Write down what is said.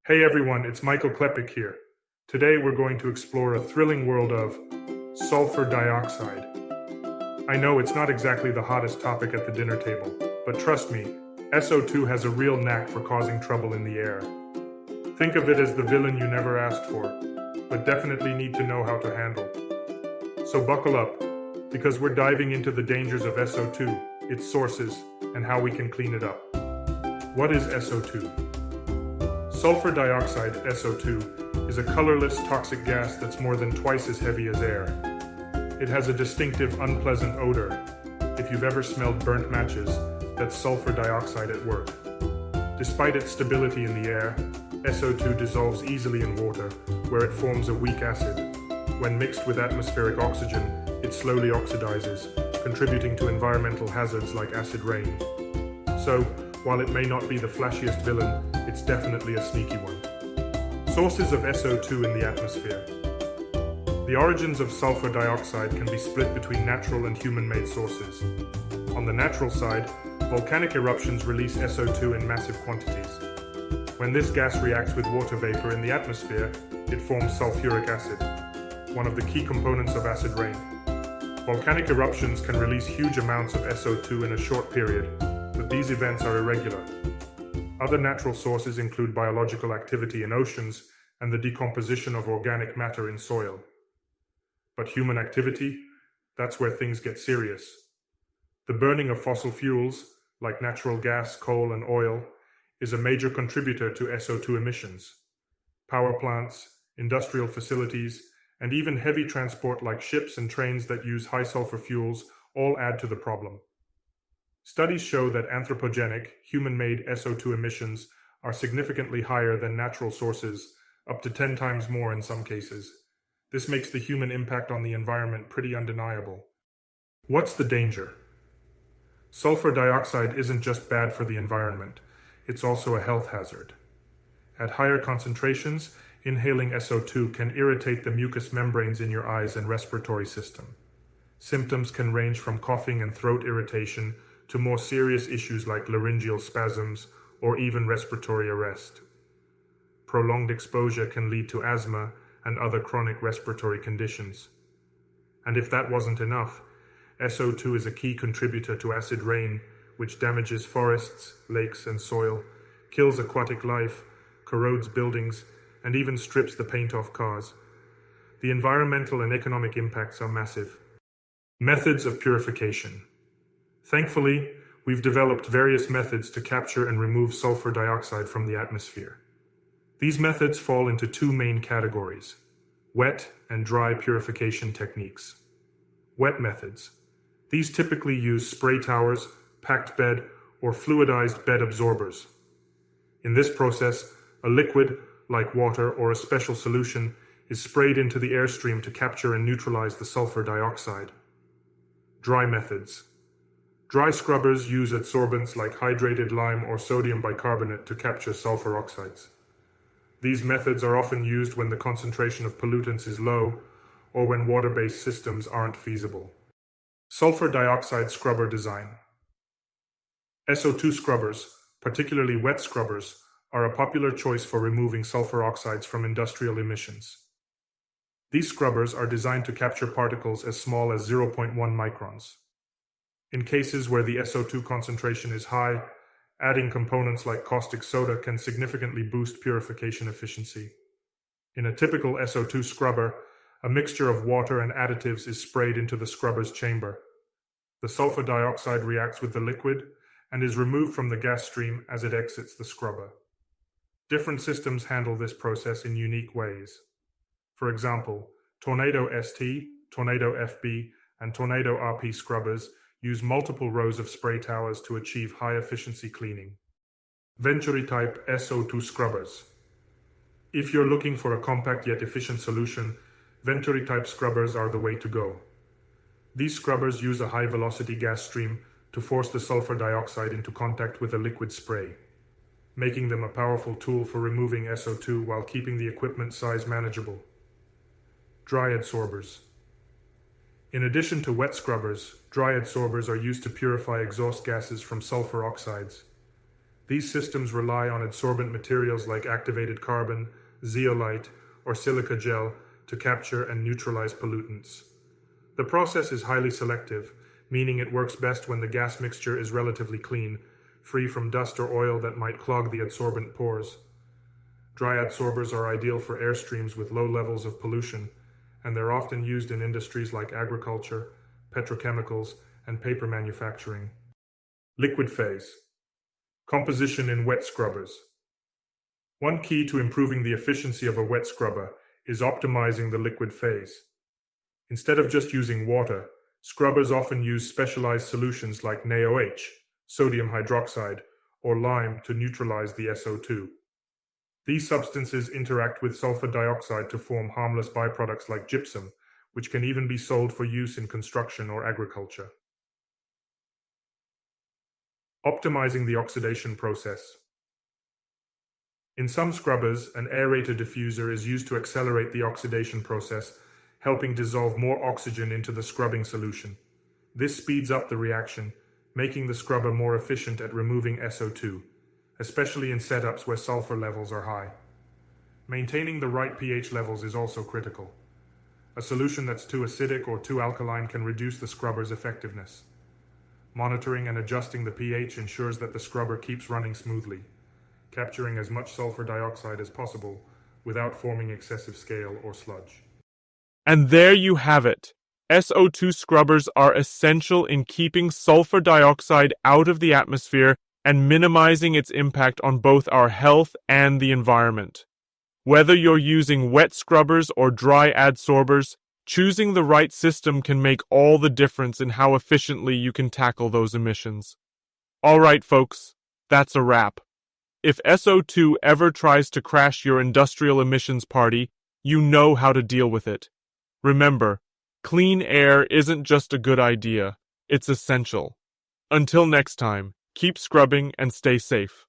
Hey everyone, it's Michael Klepik here. Today we're going to explore a thrilling world of sulfur dioxide. I know it's not exactly the hottest topic at the dinner table, but trust me, SO2 has a real knack for causing trouble in the air. Think of it as the villain you never asked for, but definitely need to know how to handle. So buckle up, because we're diving into the dangers of SO2, its sources, and how we can clean it up. What is SO2? Sulfur dioxide, SO2, is a colorless, toxic gas that's more than twice as heavy as air. It has a distinctive, unpleasant odor. If you've ever smelled burnt matches, that's sulfur dioxide at work. Despite its stability in the air, SO2 dissolves easily in water, where it forms a weak acid. When mixed with atmospheric oxygen, it slowly oxidizes, contributing to environmental hazards like acid rain. So, while it may not be the flashiest villain, it's definitely a sneaky one. Sources of SO2 in the atmosphere. The origins of sulfur dioxide can be split between natural and human-made sources. On the natural side, volcanic eruptions release SO2 in massive quantities. When this gas reacts with water vapor in the atmosphere, it forms sulfuric acid, one of the key components of acid rain. Volcanic eruptions can release huge amounts of SO2 in a short period, but these events are irregular. Other natural sources include biological activity in oceans and the decomposition of organic matter in soil. But human activity? That's where things get serious. The burning of fossil fuels, like natural gas, coal, and oil, is a major contributor to SO2 emissions. Power plants, industrial facilities, and even heavy transport like ships and trains that use high sulfur fuels all add to the problem. Studies show that anthropogenic, human-made SO2 emissions are significantly higher than natural sources, up to 10 times more in some cases. This makes the human impact on the environment pretty undeniable. What's the danger? Sulfur dioxide isn't just bad for the environment, it's also a health hazard. At higher concentrations, inhaling SO2 can irritate the mucous membranes in your eyes and respiratory system. Symptoms can range from coughing and throat irritation to more serious issues like laryngeal spasms or even respiratory arrest. Prolonged exposure can lead to asthma and other chronic respiratory conditions. And if that wasn't enough, SO2 is a key contributor to acid rain, which damages forests, lakes, and soil, kills aquatic life, corrodes buildings, and even strips the paint off cars. The environmental and economic impacts are massive. Methods of purification. Thankfully, we've developed various methods to capture and remove sulfur dioxide from the atmosphere. These methods fall into two main categories: wet and dry purification techniques. Wet methods. These typically use spray towers, packed bed, or fluidized bed absorbers. In this process, a liquid, like water or a special solution, is sprayed into the airstream to capture and neutralize the sulfur dioxide. Dry methods. Dry scrubbers use adsorbents like hydrated lime or sodium bicarbonate to capture sulfur oxides. These methods are often used when the concentration of pollutants is low or when water-based systems aren't feasible. Sulfur dioxide scrubber design. SO2 scrubbers, particularly wet scrubbers, are a popular choice for removing sulfur oxides from industrial emissions. These scrubbers are designed to capture particles as small as 0.1 microns. In cases where the SO2 concentration is high, adding components like caustic soda can significantly boost purification efficiency. In a typical SO2 scrubber, a mixture of water and additives is sprayed into the scrubber's chamber. The sulfur dioxide reacts with the liquid and is removed from the gas stream as it exits the scrubber. Different systems handle this process in unique ways. For example, Tornado ST, Tornado FB, and Tornado RP scrubbers use multiple rows of spray towers to achieve high-efficiency cleaning. Venturi-type SO2 scrubbers. If you're looking for a compact yet efficient solution, Venturi-type scrubbers are the way to go. These scrubbers use a high-velocity gas stream to force the sulfur dioxide into contact with a liquid spray, making them a powerful tool for removing SO2 while keeping the equipment size manageable. Dry adsorbers. In addition to wet scrubbers, dry adsorbers are used to purify exhaust gases from sulfur oxides. These systems rely on adsorbent materials like activated carbon, zeolite, or silica gel to capture and neutralize pollutants. The process is highly selective, meaning it works best when the gas mixture is relatively clean, free from dust or oil that might clog the adsorbent pores. Dry adsorbers are ideal for airstreams with low levels of pollution, and they're often used in industries like agriculture, petrochemicals, and paper manufacturing. Liquid phase. Composition in wet scrubbers. One key to improving the efficiency of a wet scrubber is optimizing the liquid phase. Instead of just using water, scrubbers often use specialized solutions like NaOH, sodium hydroxide, or lime to neutralize the SO2. These substances interact with sulfur dioxide to form harmless byproducts like gypsum, which can even be sold for use in construction or agriculture. Optimizing the oxidation process. In some scrubbers, an aerator diffuser is used to accelerate the oxidation process, helping dissolve more oxygen into the scrubbing solution. This speeds up the reaction, making the scrubber more efficient at removing SO2, especially in setups where sulfur levels are high. Maintaining the right pH levels is also critical. A solution that's too acidic or too alkaline can reduce the scrubber's effectiveness. Monitoring and adjusting the pH ensures that the scrubber keeps running smoothly, capturing as much sulfur dioxide as possible without forming excessive scale or sludge. And there you have it. SO2 scrubbers are essential in keeping sulfur dioxide out of the atmosphere and minimizing its impact on both our health and the environment. Whether you're using wet scrubbers or dry adsorbers, choosing the right system can make all the difference in how efficiently you can tackle those emissions. All right, folks, that's a wrap. If SO2 ever tries to crash your industrial emissions party, you know how to deal with it. Remember, clean air isn't just a good idea, it's essential. Until next time, keep scrubbing and stay safe.